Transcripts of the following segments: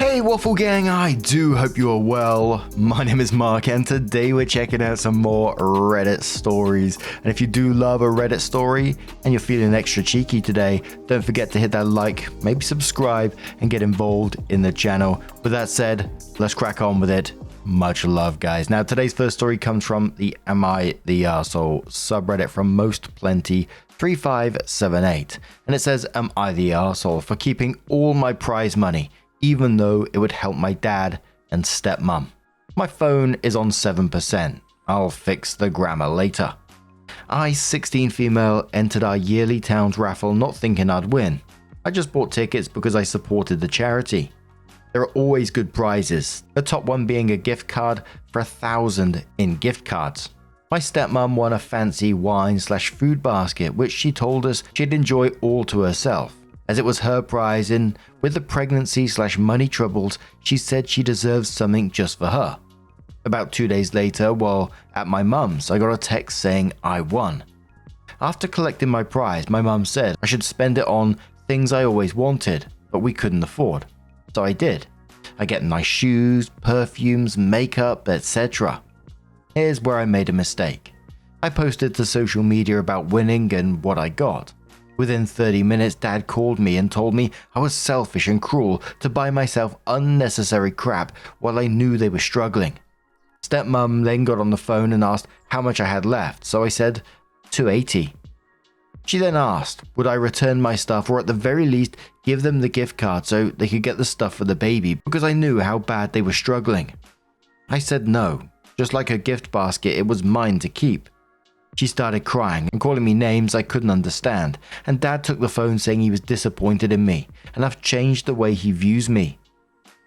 Hey Waffle Gang, I do hope you are well. My name is Mark and today we're checking out some more Reddit stories. And if you do love a Reddit story and you're feeling extra cheeky today, don't forget to hit that like, maybe subscribe and get involved in the channel. With that said, let's crack on with it. Much love, guys. Now today's first story comes from the Am I the Arsehole subreddit from Most Plenty 3578. And it says, am I the arsehole for keeping all my prize money, even though it would help my dad and stepmom? My phone is on 7%. I'll fix the grammar later. I, 16 female, entered our yearly towns raffle not thinking I'd win. I just bought tickets because I supported the charity. There are always good prizes, the top one being a gift card for 1,000 in gift cards. My stepmom won a fancy wine/food basket, which she told us she'd enjoy all to herself, as it was her prize, and with the pregnancy/money troubles, she said she deserves something just for her. About 2 days later, while at my mum's, I got a text saying I won. After collecting my prize, my mum said I should spend it on things I always wanted, but we couldn't afford. So I did. I get nice shoes, perfumes, makeup, etc. Here's where I made a mistake. I posted to social media about winning and what I got. Within 30 minutes, Dad called me and told me I was selfish and cruel to buy myself unnecessary crap while I knew they were struggling. Stepmom then got on the phone and asked how much I had left, so I said $280. She then asked would I return my stuff or at the very least give them the gift card so they could get the stuff for the baby because I knew how bad they were struggling. I said no. Just like her gift basket, it was mine to keep. She started crying and calling me names I couldn't understand, and Dad took the phone saying he was disappointed in me and I've changed the way he views me.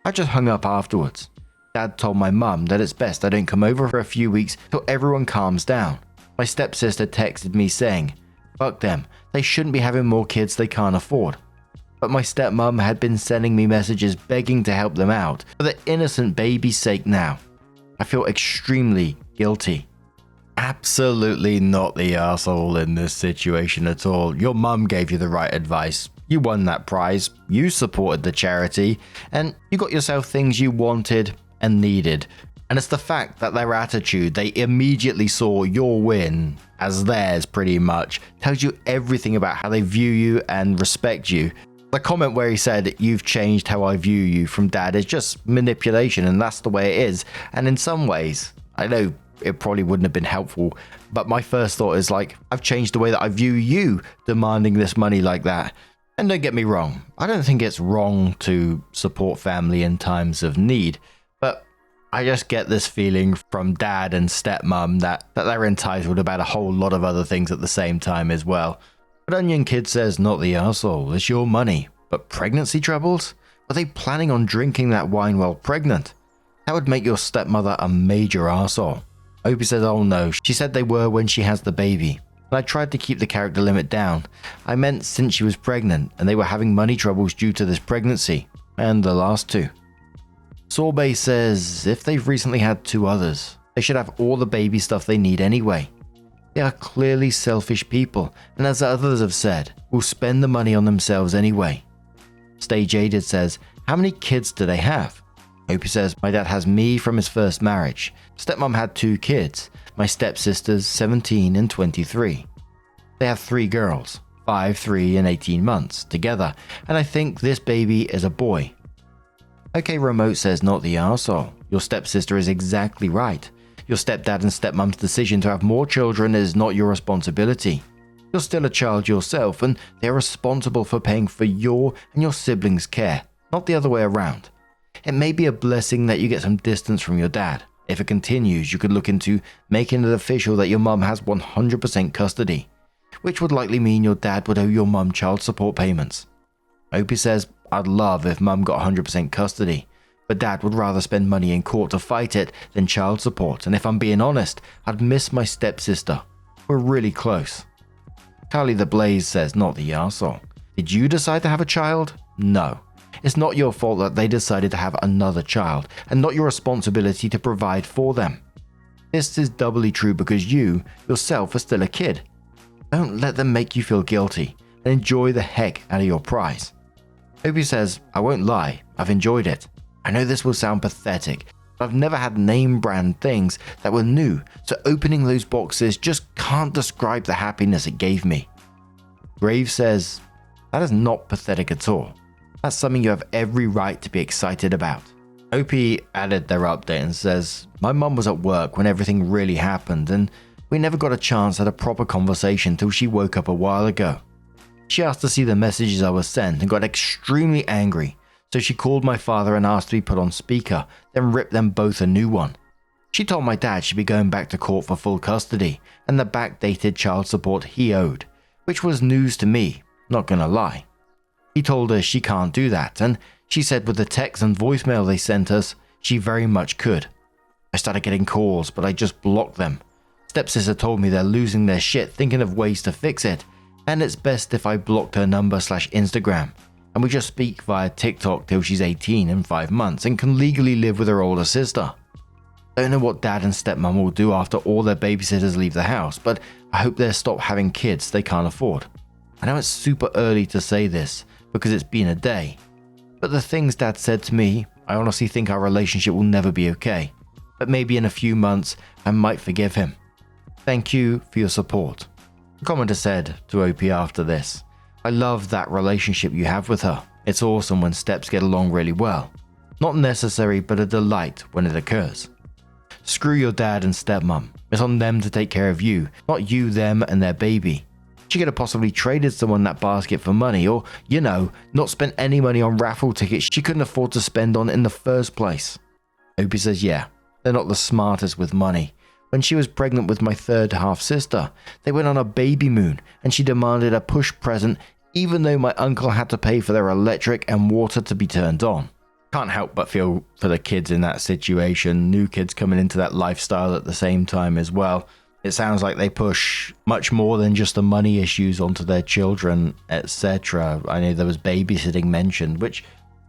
I just hung up afterwards. Dad told my mum that it's best I don't come over for a few weeks till everyone calms down. My stepsister texted me saying, fuck them, they shouldn't be having more kids they can't afford. But my stepmom had been sending me messages begging to help them out for the innocent baby's sake now. I feel extremely guilty. Absolutely not the arsehole in this situation at all. Your mum gave you the right advice. You won that prize, you supported the charity, and you got yourself things you wanted and needed. And it's the fact that their attitude, they immediately saw your win as theirs pretty much, tells you everything about how they view you and respect you. The comment where he said, you've changed how I view you from Dad is just manipulation, and that's the way it is. And in some ways, I know it probably wouldn't have been helpful, but my first thought is like, I've changed the way that I view you demanding this money like that. And don't get me wrong, I don't think it's wrong to support family in times of need, but I just get this feeling from Dad and stepmom that they're entitled about a whole lot of other things at the same time as well. But Onion Kid says, not the arsehole, it's your money. But pregnancy troubles? Were they planning on drinking that wine while pregnant? That would make your stepmother a major arsehole. Opie says, oh no, she said they were when she has the baby. And I tried to keep the character limit down. I meant since she was pregnant and they were having money troubles due to this pregnancy. And the last two. Sorbet says, if they've recently had 2 others, they should have all the baby stuff they need anyway. They are clearly selfish people, and as others have said, will spend the money on themselves anyway. Stay Jaded says, how many kids do they have? Opie says, my dad has me from his first marriage. Stepmom had 2 kids, my stepsisters 17 and 23. They have 3 girls, 5, 3 and 18 months, together, and I think this baby is a boy. Okay Remote says, not the arsehole. Your stepsister is exactly right. Your stepdad and stepmom's decision to have more children is not your responsibility. You're still a child yourself, and they're responsible for paying for your and your siblings' care, not the other way around. It may be a blessing that you get some distance from your dad. If it continues, you could look into making it official that your mum has 100% custody, which would likely mean your dad would owe your mum child support payments. Opie says, I'd love if mum got 100% custody, but Dad would rather spend money in court to fight it than child support, and if I'm being honest, I'd miss my stepsister. We're really close. Carly the Blaze says, not the arsehole. Did you decide to have a child? No. It's not your fault that they decided to have another child, and not your responsibility to provide for them. This is doubly true because you, yourself, are still a kid. Don't let them make you feel guilty, and enjoy the heck out of your prize. Opie says, I won't lie, I've enjoyed it. I know this will sound pathetic, but I've never had name brand things that were new, so opening those boxes just can't describe the happiness it gave me. Graves says, that is not pathetic at all. That's something you have every right to be excited about. OP added their update and says, my mum was at work when everything really happened and we never got a chance at a proper conversation till she woke up a while ago. She asked to see the messages I was sent and got extremely angry, so she called my father and asked to be put on speaker, then ripped them both a new one. She told my dad she'd be going back to court for full custody and the backdated child support he owed, which was news to me, not gonna lie. He told her she can't do that, and she said with the text and voicemail they sent us, she very much could. I started getting calls, but I just blocked them. Stepsister told me they're losing their shit thinking of ways to fix it, and it's best if I blocked her number/Instagram, and we just speak via TikTok till she's 18 in 5 months and can legally live with her older sister. Don't know what dad and stepmom will do after all their babysitters leave the house, but I hope they'll stop having kids they can't afford. I know it's super early to say this, because it's been a day, but the things dad said to me, I honestly think our relationship will never be okay, but maybe in a few months I might forgive him. Thank you for your support. The commenter said to OP after this, I love that relationship you have with her. It's awesome when steps get along really well. Not necessary, but a delight when it occurs. Screw your dad and stepmom. It's on them to take care of you, not you, them, and their baby. She could have possibly traded someone that basket for money or, not spent any money on raffle tickets she couldn't afford to spend on in the first place. Opie says, yeah, they're not the smartest with money. When she was pregnant with my third half sister, they went on a baby moon and she demanded a push present even though my uncle had to pay for their electric and water to be turned on. Can't help but feel for the kids in that situation, new kids coming into that lifestyle at the same time as well. It sounds like they push much more than just the money issues onto their children, etc. I know there was babysitting mentioned,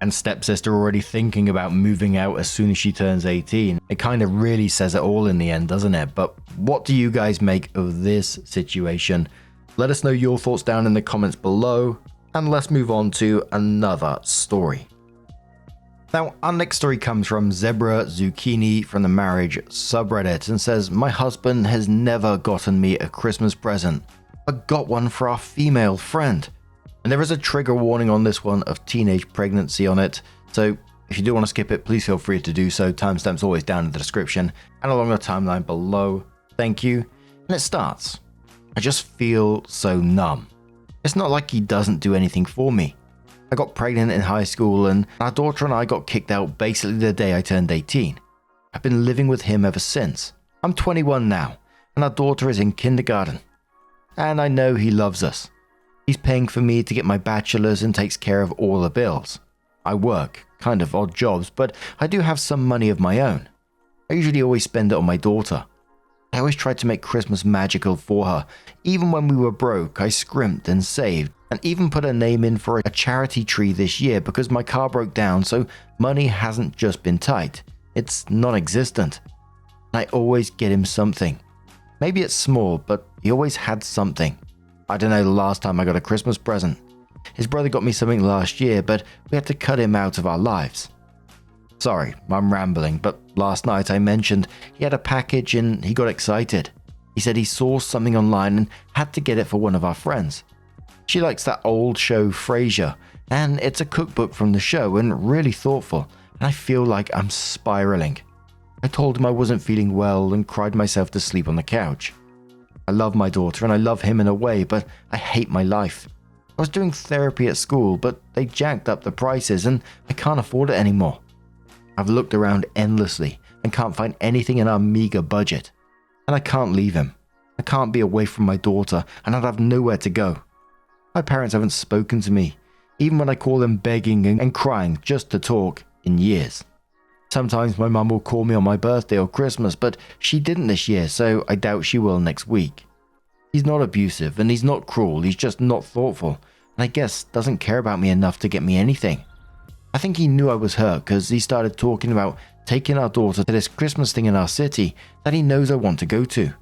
and stepsister already thinking about moving out as soon as she turns 18. It kind of really says it all in the end, doesn't it? But what do you guys make of this situation? Let us know your thoughts down in the comments below, and let's move on to another story. Now, our next story comes from Zebra Zucchini from the marriage subreddit and says, my husband has never gotten me a Christmas present, but got one for our female friend. And there is a trigger warning on this one of teenage pregnancy on it, so if you do want to skip it, please feel free to do so. Timestamp's always down in the description and along the timeline below. Thank you. And it starts. I just feel so numb. It's not like he doesn't do anything for me. I got pregnant in high school and our daughter and I got kicked out basically the day I turned 18. I've been living with him ever since. I'm 21 now and our daughter is in kindergarten. And I know he loves us. He's paying for me to get my bachelor's and takes care of all the bills. I work, kind of odd jobs, but I do have some money of my own. I usually always spend it on my daughter. I always tried to make Christmas magical for her. Even when we were broke, I scrimped and saved, and even put her name in for a charity tree this year because my car broke down, so money hasn't just been tight. It's non-existent. I always get him something. Maybe it's small, but he always had something. I don't know the last time I got a Christmas present. His brother got me something last year, but we had to cut him out of our lives. Sorry, I'm rambling, but last night I mentioned he had a package and he got excited. He said he saw something online and had to get it for one of our friends. She likes that old show Frasier, and it's a cookbook from the show and really thoughtful, and I feel like I'm spiraling. I told him I wasn't feeling well and cried myself to sleep on the couch. I love my daughter and I love him in a way, but I hate my life. I was doing therapy at school, but they jacked up the prices and I can't afford it anymore. I've looked around endlessly and can't find anything in our meager budget. And I can't leave him. I can't be away from my daughter and I'd have nowhere to go. My parents haven't spoken to me, even when I call them begging and crying just to talk, in years. Sometimes my mum will call me on my birthday or Christmas, but she didn't this year, so I doubt she will next week. He's not abusive and he's not cruel, he's just not thoughtful, and I guess doesn't care about me enough to get me anything. I think he knew I was hurt because he started talking about taking our daughter to this Christmas thing in our city that he knows I want to go to.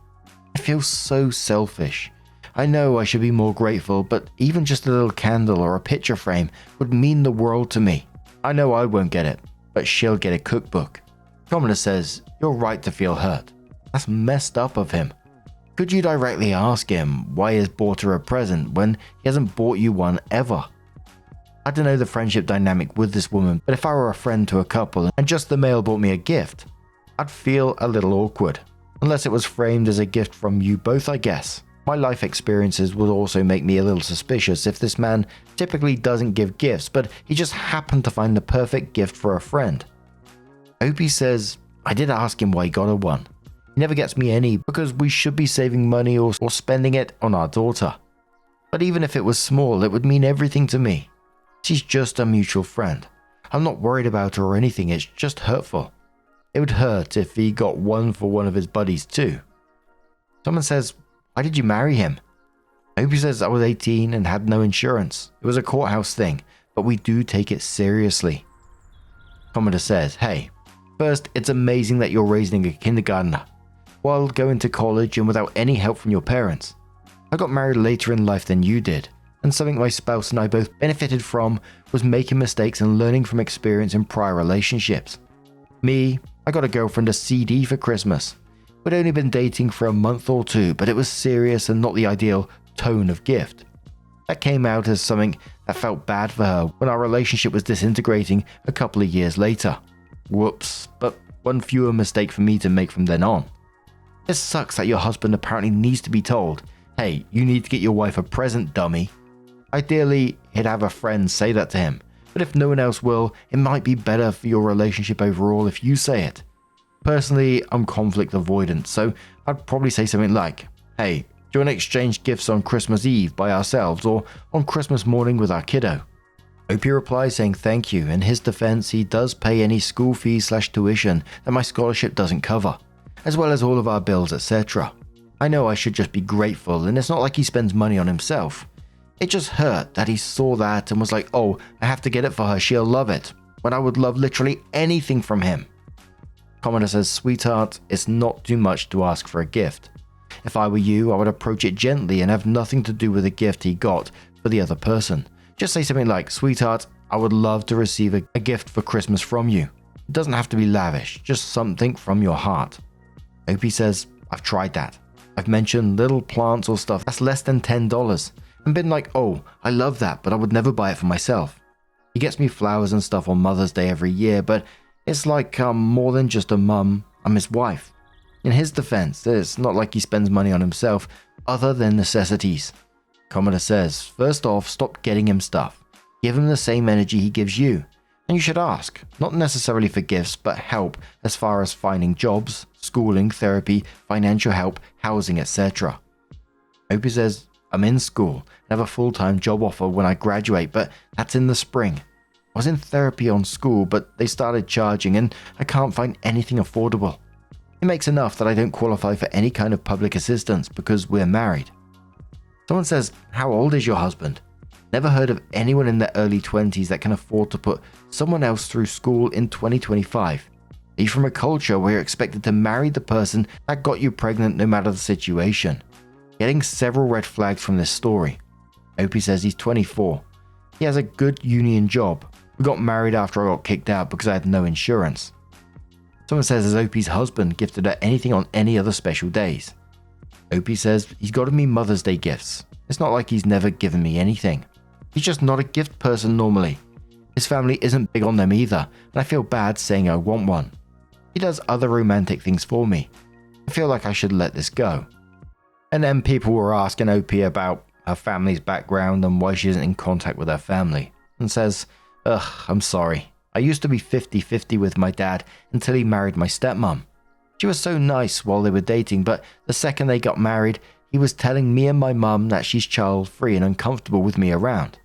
I feel so selfish. I know I should be more grateful, but even just a little candle or a picture frame would mean the world to me. I know I won't get it. but she'll get a cookbook. Commoner says, "You're right to feel hurt. That's messed up of him. Could you directly ask him why he has bought her a present when he hasn't bought you one ever?" I don't know the friendship dynamic with this woman, but if I were a friend to a couple and just the male bought me a gift, I'd feel a little awkward. Unless it was framed as a gift from you both, I guess. My life experiences would also make me a little suspicious if this man typically doesn't give gifts, but he just happened to find the perfect gift for a friend. Opie says, "I did ask him why he got her one. He never gets me any because we should be saving money or spending it on our daughter. But even if it was small, it would mean everything to me. She's just a mutual friend. I'm not worried about her or anything, it's just hurtful. It would hurt if he got one for one of his buddies too." Someone says, "Why did you marry him?" Opie says, "I was 18 and had no insurance. It was a courthouse thing, but we do take it seriously." Commodore says, "Hey, first, it's amazing that you're raising a kindergartner while going to college and without any help from your parents. I got married later in life than you did, and something my spouse and I both benefited from was making mistakes and learning from experience in prior relationships. Me, I got a girlfriend a CD for Christmas. We'd only been dating for a month or two, but it was serious and not the ideal tone of gift. That came out as something that felt bad for her when our relationship was disintegrating a couple of years later. Whoops, but one fewer mistake for me to make from then on. This sucks that your husband apparently needs to be told, 'Hey, you need to get your wife a present, dummy.' Ideally, he'd have a friend say that to him, but if no one else will, it might be better for your relationship overall if you say it. Personally, I'm conflict avoidant, so I'd probably say something like, 'Hey, do you want to exchange gifts on Christmas Eve by ourselves or on Christmas morning with our kiddo?' Opie replies saying thank you. In his defense, he does pay any school fees/tuition that my scholarship doesn't cover, as well as all of our bills, etc. I know I should just be grateful, and it's not like he spends money on himself. It just hurt that he saw that and was like, 'Oh, I have to get it for her, she'll love it,' when I would love literally anything from him." Commodore says, "Sweetheart, it's not too much to ask for a gift. If I were you, I would approach it gently and have nothing to do with the gift he got for the other person. Just say something like, 'Sweetheart, I would love to receive a gift for Christmas from you.' It doesn't have to be lavish, just something from your heart." Opie says, "I've tried that. I've mentioned little plants or stuff that's less than $10 and been like, 'Oh, I love that, but I would never buy it for myself.' He gets me flowers and stuff on Mother's Day every year, but it's like I'm more than just a mum, I'm his wife. In his defense, it's not like he spends money on himself other than necessities." Commodore says, "First off, stop getting him stuff. Give him the same energy he gives you. And you should ask, not necessarily for gifts, but help as far as finding jobs, schooling, therapy, financial help, housing, etc." Opie says, "I'm in school and have a full-time job offer when I graduate, but that's in the spring. I was in therapy on school, but they started charging and I can't find anything affordable. It makes enough that I don't qualify for any kind of public assistance because we're married." Someone says, "How old is your husband?" Never heard of anyone in their early 20s that can afford to put someone else through school in 2025. Are you from a culture where you're expected to marry the person that got you pregnant no matter the situation? Getting several red flags from this story. Opie says he's 24. He has a good union job. We got married after I got kicked out because I had no insurance. Someone says, "Has Opie's husband gifted her anything on any other special days?" Opie says he's gotten me Mother's Day gifts. It's not like he's never given me anything. He's just not a gift person normally. His family isn't big on them either, and I feel bad saying I want one. He does other romantic things for me. I feel like I should let this go." And then people were asking Opie about her family's background and why she isn't in contact with her family, and says, "Ugh, I'm sorry. I used to be 50-50 with my dad until he married my stepmom. She was so nice while they were dating, but the second they got married, he was telling me and my mum that she's child-free and uncomfortable with me around.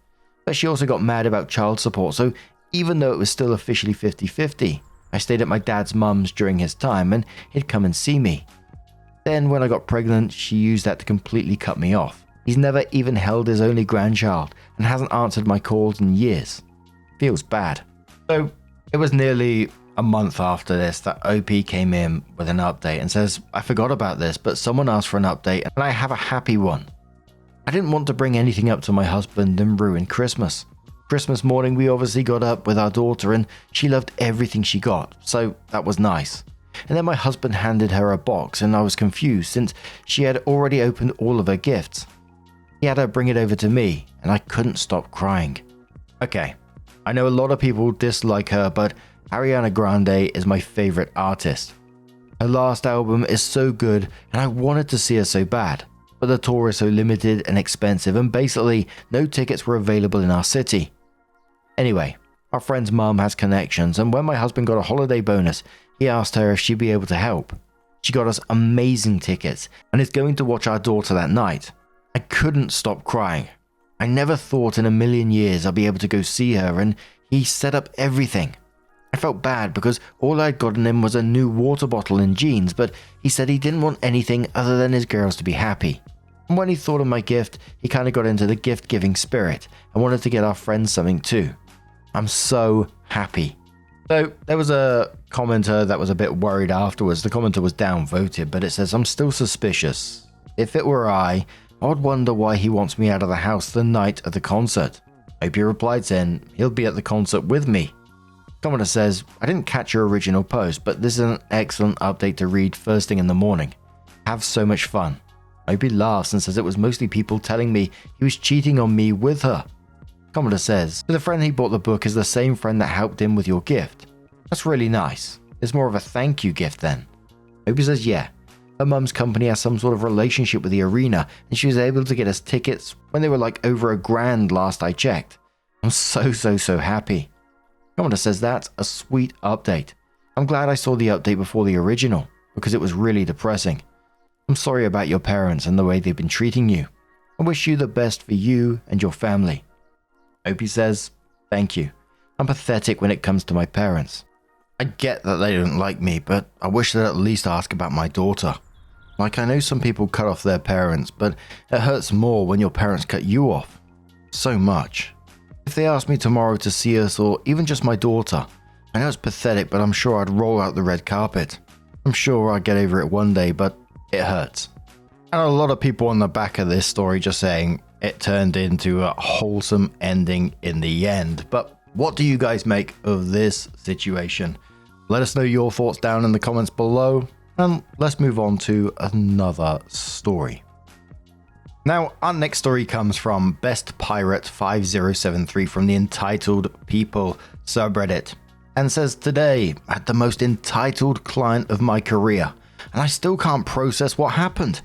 But she also got mad about child support, so even though it was still officially 50-50, I stayed at my dad's mum's during his time and he'd come and see me. Then when I got pregnant, she used that to completely cut me off. He's never even held his only grandchild and hasn't answered my calls in years. Feels bad." So it was nearly a month after this that OP came in with an update and says, "I forgot about this, but someone asked for an update and I have a happy one. I didn't want to bring anything up to my husband and ruin Christmas. Christmas morning, we obviously got up with our daughter and she loved everything she got, so that was nice. And then my husband handed her a box and I was confused since she had already opened all of her gifts. He had her bring it over to me and I couldn't stop crying. Okay, I know a lot of people dislike her, but Ariana Grande is my favorite artist. Her last album is so good and I wanted to see her so bad, but the tour is so limited and expensive and basically no tickets were available in our city. Anyway, our friend's mum has connections and when my husband got a holiday bonus, he asked her if she'd be able to help. She got us amazing tickets and is going to watch our daughter that night. I couldn't stop crying. I never thought in a million years I'd be able to go see her and he set up everything. I felt bad because all I'd gotten him was a new water bottle and jeans, but he said he didn't want anything other than his girls to be happy. And when he thought of my gift, he kind of got into the gift-giving spirit and wanted to get our friends something too. I'm so happy. So there was a commenter that was a bit worried afterwards. The commenter was downvoted, but it says, I'm still suspicious. If it were I would wonder why he wants me out of the house the night of the concert. Hope he replied saying he'll be at the concert with me. Commenter says, I didn't catch your original post, but this is an excellent update to read first thing in the morning. Have so much fun. Hope he laughs and says it was mostly people telling me he was cheating on me with her. Commenter says, the friend he bought the book is the same friend that helped him with your gift. That's really nice. It's more of a thank you gift then. Hope he says, yeah. Her mum's company has some sort of relationship with the arena and she was able to get us tickets when they were like over $1,000 last I checked. I'm so happy. Commenter says that's a sweet update. I'm glad I saw the update before the original because it was really depressing. I'm sorry about your parents and the way they've been treating you. I wish you the best for you and your family. Opie says, thank you. I'm pathetic when it comes to my parents. I get that they don't like me, but I wish they'd at least ask about my daughter. Like, I know some people cut off their parents, but it hurts more when your parents cut you off. So much. If they asked me tomorrow to see us or even just my daughter, I know it's pathetic, but I'm sure I'd roll out the red carpet. I'm sure I'd get over it one day, but it hurts. And a lot of people on the back of this story just saying it turned into a wholesome ending in the end. But what do you guys make of this situation? Let us know your thoughts down in the comments below. And let's move on to another story. Now, our next story comes from Best Pirate 5073 from the Entitled People subreddit and says, today I had the most entitled client of my career and I still can't process what happened.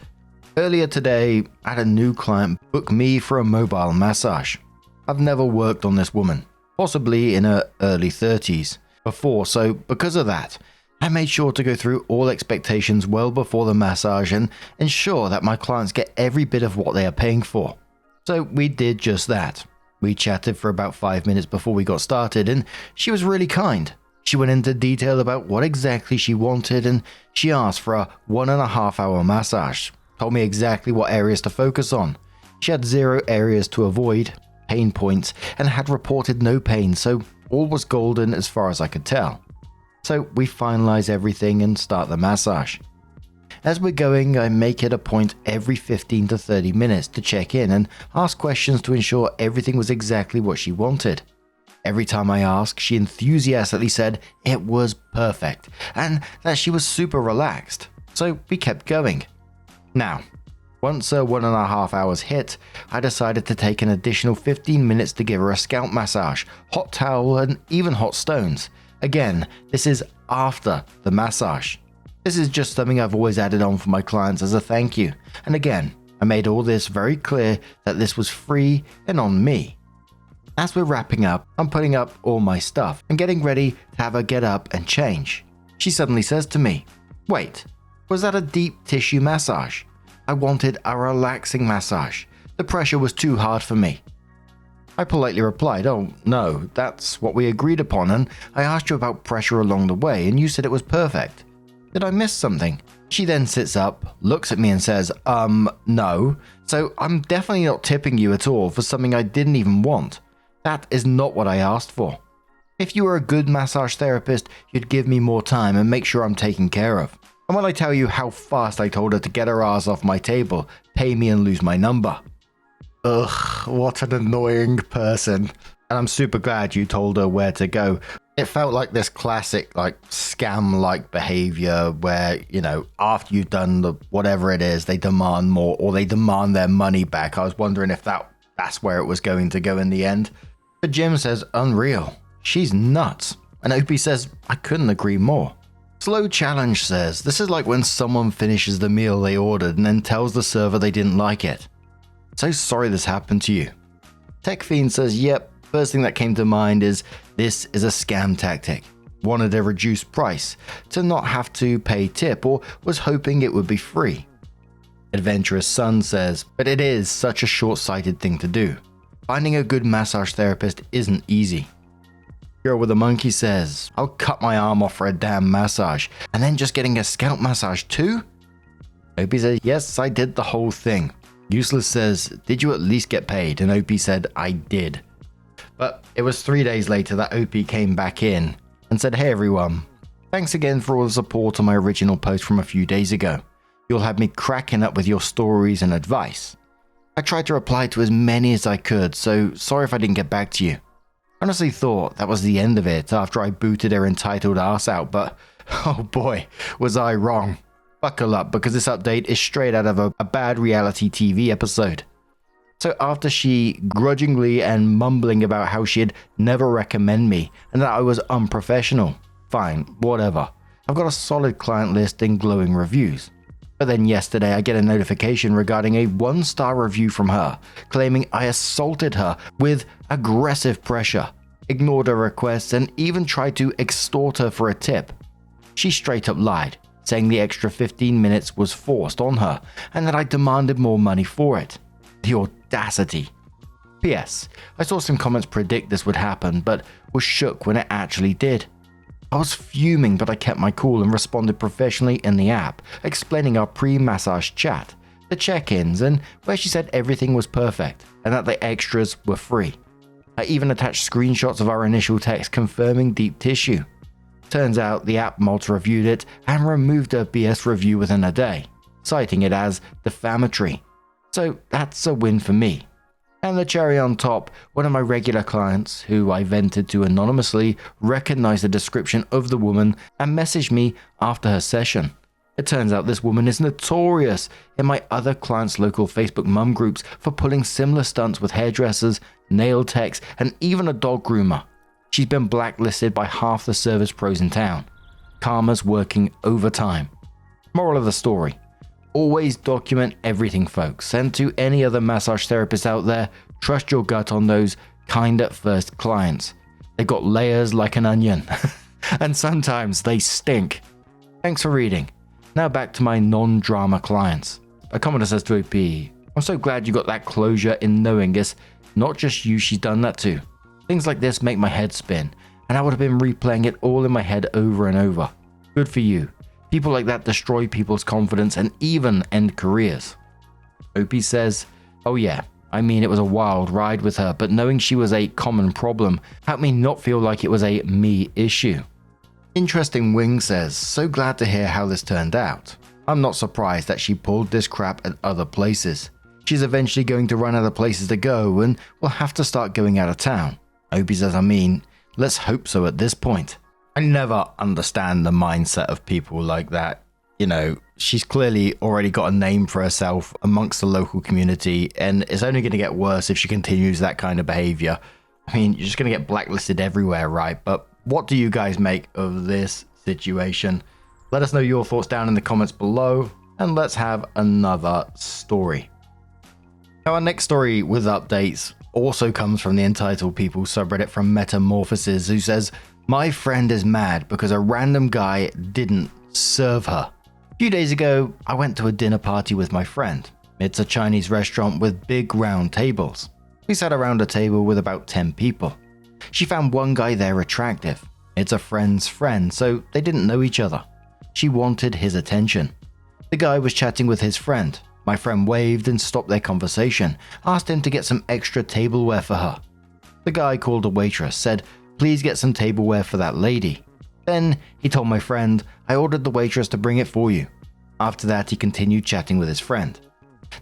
Earlier today, I had a new client book me for a mobile massage. I've never worked on this woman, possibly in her early 30s before, so because of that, I made sure to go through all expectations well before the massage and ensure that my clients get every bit of what they are paying for. So we did just that. We chatted for about 5 minutes before we got started and she was really kind. She went into detail about what exactly she wanted and she asked for a 1.5 hour massage, told me exactly what areas to focus on. She had 0 areas to avoid, pain points, and had reported no pain, so all was golden as far as I could tell. So we finalize everything and start the massage. As we're going, I make it a point every 15 to 30 minutes to check in and ask questions to ensure everything was exactly what she wanted. Every time I asked, she enthusiastically said it was perfect and that she was super relaxed. So we kept going. Now, once her 1.5 hours hit, I decided to take an additional 15 minutes to give her a scalp massage, hot towel, and even hot stones. Again, this is after the massage. This is just something I've always added on for my clients as a thank you. And again, I made all this very clear that this was free and on me. As we're wrapping up, I'm putting up all my stuff and getting ready to have her get up and change. She suddenly says to me, wait, was that a deep tissue massage? I wanted a relaxing massage. The pressure was too hard for me. I politely replied, oh no, that's what we agreed upon and I asked you about pressure along the way and you said it was perfect. Did I miss something? She then sits up, looks at me and says, no. So I'm definitely not tipping you at all for something I didn't even want. That is not what I asked for. If you were a good massage therapist, you'd give me more time and make sure I'm taken care of. And when I tell you how fast I told her to get her ass off my table, pay me and lose my number. Ugh, what an annoying person. And I'm super glad you told her where to go. It felt like this classic, like, scam-like behavior where, you know, after you've done the whatever it is, they demand more or they demand their money back. I was wondering if that's where it was going to go in the end. But Jim says, unreal. She's nuts. And Opie says, I couldn't agree more. Slow Challenge says, this is like when someone finishes the meal they ordered and then tells the server they didn't like it. So sorry this happened to you. Tech Fiend says, yep, first thing that came to mind is this is a scam tactic. Wanted a reduced price to not have to pay tip or was hoping it would be free. Adventurous Sun says, but it is such a short-sighted thing to do. Finding a good massage therapist isn't easy. Girl with a Monkey says, I'll cut my arm off for a damn massage and then just getting a scalp massage too? Opie says, yes, I did the whole thing. Useless says, did you at least get paid? And Opie said, I did. But it was 3 days later that Opie came back in and said, hey everyone, thanks again for all the support on my original post from a few days ago. You'll have me cracking up with your stories and advice. I tried to reply to as many as I could, so sorry if I didn't get back to you. I honestly thought that was the end of it after I booted her entitled ass out, but oh boy, was I wrong. Buckle up because this update is straight out of a bad reality TV episode. So after she grudgingly and mumbling about how she'd never recommend me and that I was unprofessional, fine, whatever. I've got a solid client list and glowing reviews. But then yesterday I get a notification regarding a 1-star review from her, claiming I assaulted her with aggressive pressure, ignored her requests and even tried to extort her for a tip. She straight up lied, saying the extra 15 minutes was forced on her and that I demanded more money for it. The audacity. P.S. I saw some comments predict this would happen, but was shook when it actually did. I was fuming, but I kept my cool and responded professionally in the app, explaining our pre-massage chat, the check-ins, and where she said everything was perfect and that the extras were free. I even attached screenshots of our initial text confirming deep tissue. Turns out the app mods reviewed it and removed her BS review within a day, citing it as defamatory. So that's a win for me. And the cherry on top, one of my regular clients, who I vented to anonymously, recognized the description of the woman and messaged me after her session. It turns out this woman is notorious in my other clients' local Facebook mum groups for pulling similar stunts with hairdressers, nail techs, and even a dog groomer. She's been blacklisted by half the service pros in town. Karma's working overtime. Moral of the story. Always document everything, folks, and to any other massage therapists out there, trust your gut on those kind at first clients. They've got layers like an onion, and sometimes they stink. Thanks for reading. Now back to my non-drama clients. A commenter says to OP, I'm so glad you got that closure in knowing it's not just you she's done that to. Things like this make my head spin, and I would have been replaying it all in my head over and over. Good for you. People like that destroy people's confidence and even end careers. Opie says, oh yeah, I mean it was a wild ride with her, but knowing she was a common problem helped me not feel like it was a me issue. Interesting Wing says, so glad to hear how this turned out. I'm not surprised that she pulled this crap at other places. She's eventually going to run out of places to go and will have to start going out of town. Opie says, I mean, let's hope so at this point. I never understand the mindset of people like that. You know, she's clearly already got a name for herself amongst the local community, and it's only going to get worse if she continues that kind of behavior. I mean, you're just going to get blacklisted everywhere, right? But what do you guys make of this situation? Let us know your thoughts down in the comments below, and let's have another story. Now, our next story with updates also comes from the Entitled People subreddit from MetamorphosisSss, who says, my friend is mad because a random guy didn't serve her. A few days ago, I went to a dinner party with my friend. It's a Chinese restaurant with big round tables. We sat around a table with about 10 people. She found one guy there attractive. It's a friend's friend, so they didn't know each other. She wanted his attention. The guy was chatting with his friend. My friend waved and stopped their conversation, asked him to get some extra tableware for her. The guy called a waitress, said, please get some tableware for that lady. Then he told my friend, I ordered the waitress to bring it for you. After that, he continued chatting with his friend.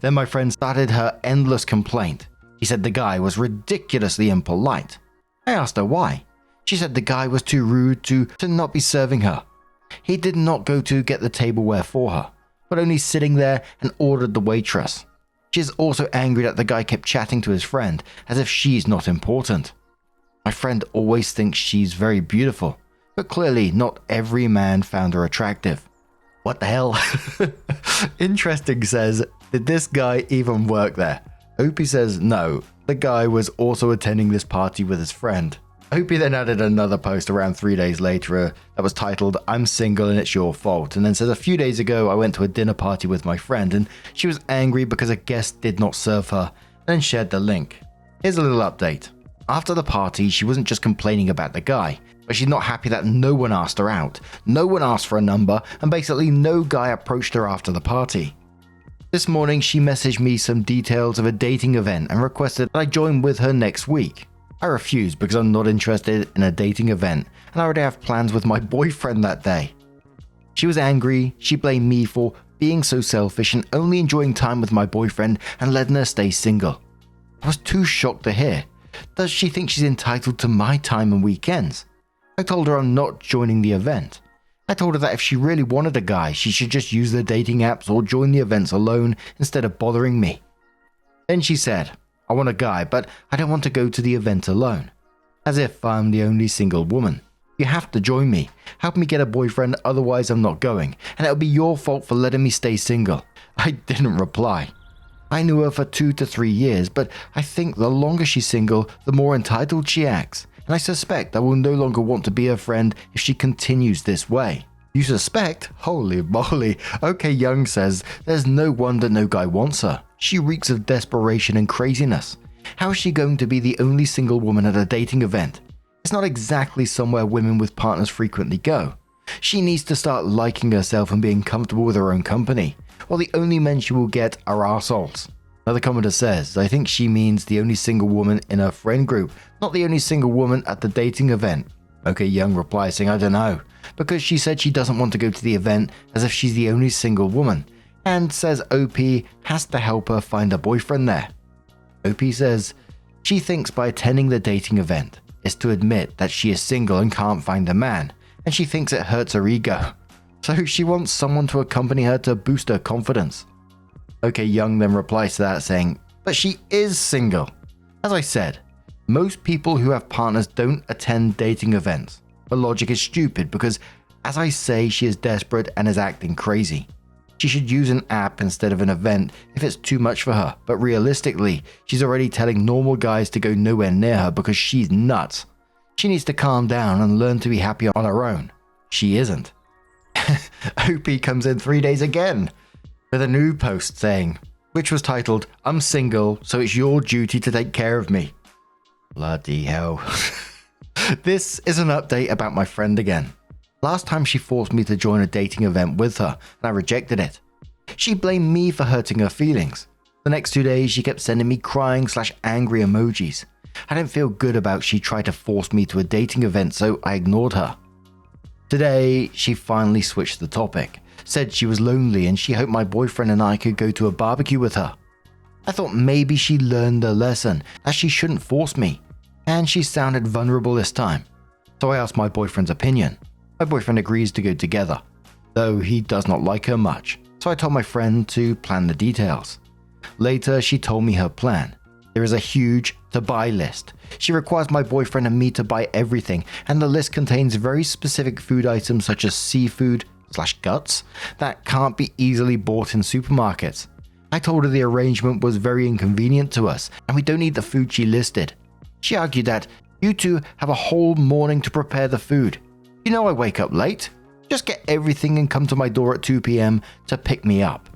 Then my friend started her endless complaint. He said the guy was ridiculously impolite. I asked her why. She said the guy was too rude to not be serving her. He did not go to get the tableware for her, but only sitting there and ordered the waitress. She is also angry that the guy kept chatting to his friend as if she's not important. My friend always thinks she's very beautiful, but clearly not every man found her attractive. What the hell? Interesting says, did this guy even work there? Opie says no, the guy was also attending this party with his friend. Opie then added another post around 3 days later that was titled, I'm single and it's your fault, and then says a few days ago I went to a dinner party with my friend and she was angry because a guest did not serve her, and then shared the link. Here's a little update. After the party, she wasn't just complaining about the guy, but she's not happy that no one asked her out, no one asked for a number, and basically no guy approached her after the party. This morning she messaged me some details of a dating event and requested that I join with her next week. I refused because I'm not interested in a dating event and I already have plans with my boyfriend that day. She was angry, she blamed me for being so selfish and only enjoying time with my boyfriend and letting her stay single. I was too shocked to hear. Does she think she's entitled to my time and weekends? I told her I'm not joining the event. I told her that if she really wanted a guy, she should just use the dating apps or join the events alone instead of bothering me. Then she said, I want a guy, but I don't want to go to the event alone. As if I'm the only single woman. You have to join me. Help me get a boyfriend, otherwise I'm not going. And it'll be your fault for letting me stay single. I didn't reply. I knew her for 2 to 3 years, but I think the longer she's single, the more entitled she acts. And I suspect I will no longer want to be her friend if she continues this way. You suspect? Holy moly. Okay, Young says, there's no wonder no guy wants her. She reeks of desperation and craziness. How is she going to be the only single woman at a dating event? It's not exactly somewhere women with partners frequently go. She needs to start liking herself and being comfortable with her own company, or the only men she will get are arseholes. Another commenter says, I think she means the only single woman in her friend group, not the only single woman at the dating event. Okay, Young replies saying, I don't know, because she said she doesn't want to go to the event as if she's the only single woman, and says OP has to help her find a boyfriend there. OP says, she thinks by attending the dating event is to admit that she is single and can't find a man, and she thinks it hurts her ego. So she wants someone to accompany her to boost her confidence. Okay, Young then replies to that saying, but she is single. As I said, most people who have partners don't attend dating events. But logic is stupid because, as I say, she is desperate and is acting crazy. She should use an app instead of an event if it's too much for her, but realistically, she's already telling normal guys to go nowhere near her because she's nuts. She needs to calm down and learn to be happy on her own. She isn't. OP comes in 3 days again with a new post saying, which was titled, I'm single, so it's your duty to take care of me. Bloody hell. This is an update about my friend again. Last time she forced me to join a dating event with her, and I rejected it. She blamed me for hurting her feelings. The next 2 days, she kept sending me crying/angry emojis. I didn't feel good about she tried to force me to a dating event, so I ignored her. Today, she finally switched the topic, said she was lonely and she hoped my boyfriend and I could go to a barbecue with her. I thought maybe she learned a lesson, that she shouldn't force me, and she sounded vulnerable this time. So I asked my boyfriend's opinion. My boyfriend agrees to go together, though he does not like her much, so I told my friend to plan the details. Later, she told me her plan. There is a huge to-buy list. She requires my boyfriend and me to buy everything, and the list contains very specific food items such as seafood/guts that can't be easily bought in supermarkets. I told her the arrangement was very inconvenient to us, and we don't need the food she listed. She argued that, you two have a whole morning to prepare the food. You know I wake up late. Just get everything and come to my door at 2 p.m. to pick me up.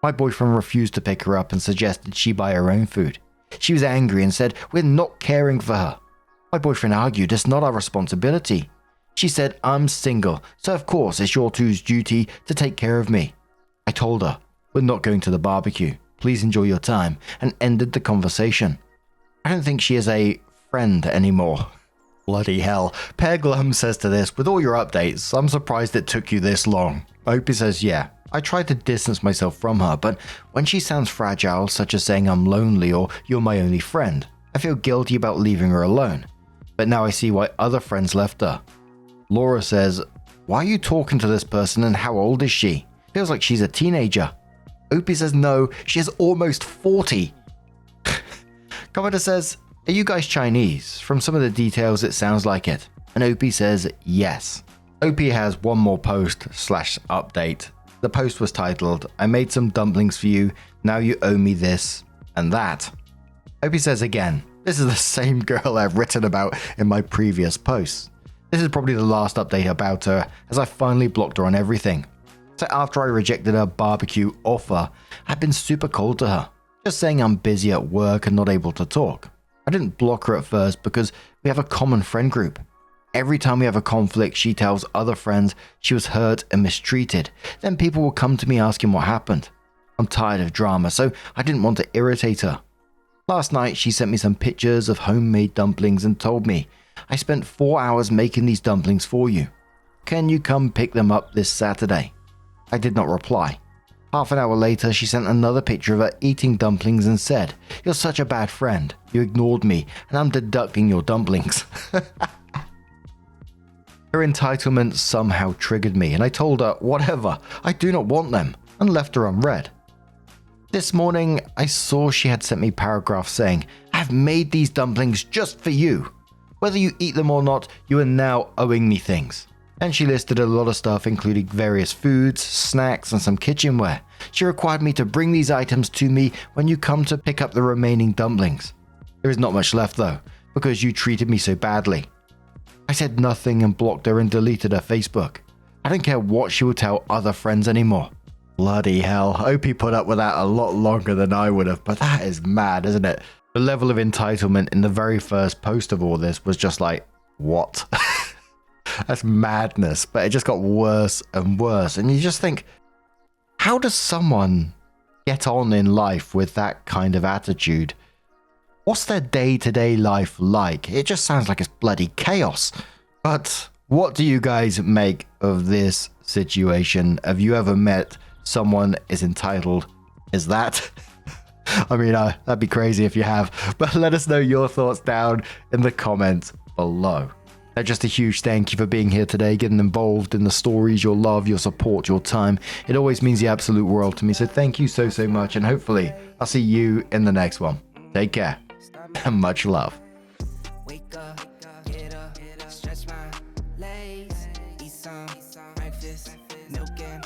My boyfriend refused to pick her up and suggested she buy her own food. She was angry and said we're not caring for her. My boyfriend argued it's not our responsibility. She said I'm single, so of course it's your two's duty to take care of me. I told her we're not going to the barbecue. Please enjoy your time, and ended the conversation. I don't think she is a friend anymore. Bloody hell. Per Glum says to this, with all your updates, I'm surprised it took you this long. Opie says, yeah, I tried to distance myself from her, but when she sounds fragile, such as saying I'm lonely or you're my only friend, I feel guilty about leaving her alone. but now I see why other friends left her. Laura says, why are you talking to this person and how old is she? Feels like she's a teenager. Opie says no, she is almost 40. Commenter says, are you guys Chinese? From some of the details it sounds like it. And Opie says yes. Opie has one more post/update. The post was titled, I made some dumplings for you, now you owe me this and that. Opie says again, this is the same girl I've written about in my previous posts. This is probably the last update about her, as I finally blocked her on everything. So after I rejected her barbecue offer, I've been super cold to her, just saying I'm busy at work and not able to talk. I didn't block her at first because we have a common friend group. Every time we have a conflict, she tells other friends she was hurt and mistreated. Then people will come to me asking what happened. I'm tired of drama, so I didn't want to irritate her. Last night, she sent me some pictures of homemade dumplings and told me, I spent 4 hours making these dumplings for you. Can you come pick them up this Saturday? I did not reply. Half an hour later, she sent another picture of her eating dumplings and said, you're such a bad friend. You ignored me, and I'm deducting your dumplings. Her entitlement somehow triggered me, and I told her, whatever, I do not want them, and left her unread. This morning, I saw she had sent me paragraphs saying, I've made these dumplings just for you. Whether you eat them or not, you are now owing me things. And she listed a lot of stuff, including various foods, snacks, and some kitchenware. She required me to bring these items to me when you come to pick up the remaining dumplings. There is not much left though, because you treated me so badly. I said nothing and blocked her and deleted her Facebook. I don't care what she will tell other friends anymore. Bloody hell, Opie put up with that a lot longer than I would have, but that is mad, isn't it? The level of entitlement in the very first post of all this was just like, what? That's madness, but it just got worse and worse. And you just think, how does someone get on in life with that kind of attitude? What's their day-to-day life like? It just sounds like it's bloody chaos. But what do you guys make of this situation? Have you ever met someone as entitled as that? I mean, that'd be crazy if you have. But let us know your thoughts down in the comments below. Now, just a huge thank you for being here today, getting involved in the stories, your love, your support, your time. It always means the absolute world to me. So thank you so, so much. And hopefully I'll see you in the next one. Take care and much love. Wake up, get up, stretch my legs, eat some breakfast, milk and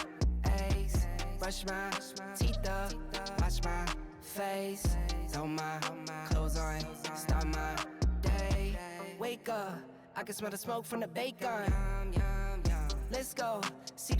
eggs, brush my teeth up, wash my face, throw my clothes on, start my day. Wake up, I can smell the smoke from the bacon. Let's go, see the